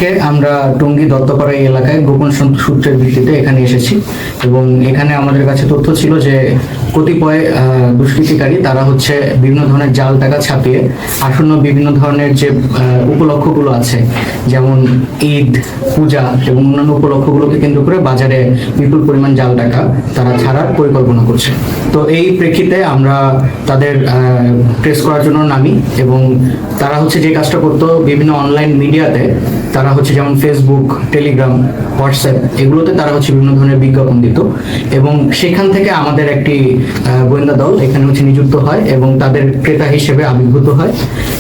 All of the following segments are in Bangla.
আজকে আমরা টঙ্গী দত্তপাড়া এই এলাকায় গোপন সূত্রের ভিত্তিতে এখানে এসেছি এবং এখানে আমাদের কাছে তথ্য ছিল যে কতিপয় দুষ্কৃতিকারী তারা হচ্ছে বিভিন্ন ধরনের জাল টাকা ছাপিয়ে আসন্ন বিভিন্ন ধরনের যে উপলক্ষগুলো আছে, যেমন ঈদ, পূজা এবং অন্যান্য উপলক্ষগুলোকে কেন্দ্র করে বাজারে বিপুল পরিমাণ জাল টাকা তারা ছাড়ার পরিকল্পনা করছে। তো এই প্রেক্ষিতে আমরা তাদের ট্রেস করার জন্য নামি এবং তারা হচ্ছে যে কাজটা করতো বিভিন্ন অনলাইন মিডিয়াতে, তারা হচ্ছে যেমন ফেসবুক, টেলিগ্রাম, হোয়াটসঅ্যাপ এগুলোতে তারা হচ্ছে বিভিন্ন ধরনের বিজ্ঞাপন দিত এবং সেখান থেকে আমাদের একটি গোয়েন্দা দল এখানে হচ্ছে নিযুক্ত হয় এবং তাদের ক্রেতা হিসেবে আবির্ভূত হয়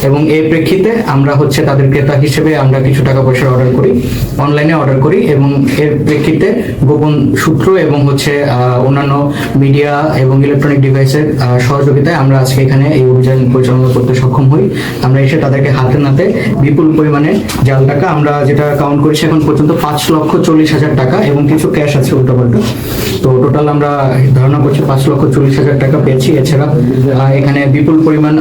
এবং এই প্রেক্ষিতে আমরা হচ্ছে তাদের ক্রেতা হিসেবে আমরা কিছু টাকা পয়সার অর্ডার করি, অনলাইনে অর্ডার করি এবং এর প্রেক্ষিতে গোপন সূত্র এবং হচ্ছে অন্যান্য মিডিয়া এবং ইলেকট্রনিক ডিভাইসের সহযোগিতায় আমরা আজকে এখানে এই অভিযান পরিচালনা করতে সক্ষম হই। আমরা এসে তাদেরকে হাতে নাতে বিপুল পরিমাণে জাল টাকা, আমরা যেটা কাউন্ট করেছি এখন পর্যন্ত 5,40,000 টাকা এবং কিছু ক্যাশ আছে উল্টাপাল্টা, তো টোটাল আমরা ধারণা করছি 5,40,000 টাকা পেয়েছি। এছাড়া এখানে বিপুল পরিমাণ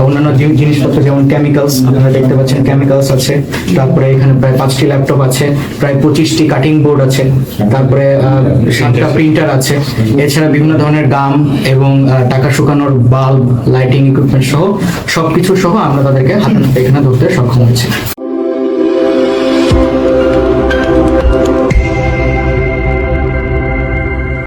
অন্যান্য জিনিসপত্র যেমন কেমিক্যালস, আপনারা দেখতে পাচ্ছেন কেমিক্যালস আছে, তারপরে এখানে প্রায় 5টি ল্যাপটপ আছে, প্রায় 25টি কাটিং বোর্ড আছে, তারপরে 7টা প্রিন্টার আছে, এছাড়া বিভিন্ন ধরনের গাম এবং টাকা শুকানোর বাল্ব, লাইটিং ইকুইপমেন্ট সহ সবকিছু সহ আমরা তাদেরকে হাতে নাতে এখানে ধরতে সক্ষম হয়েছি।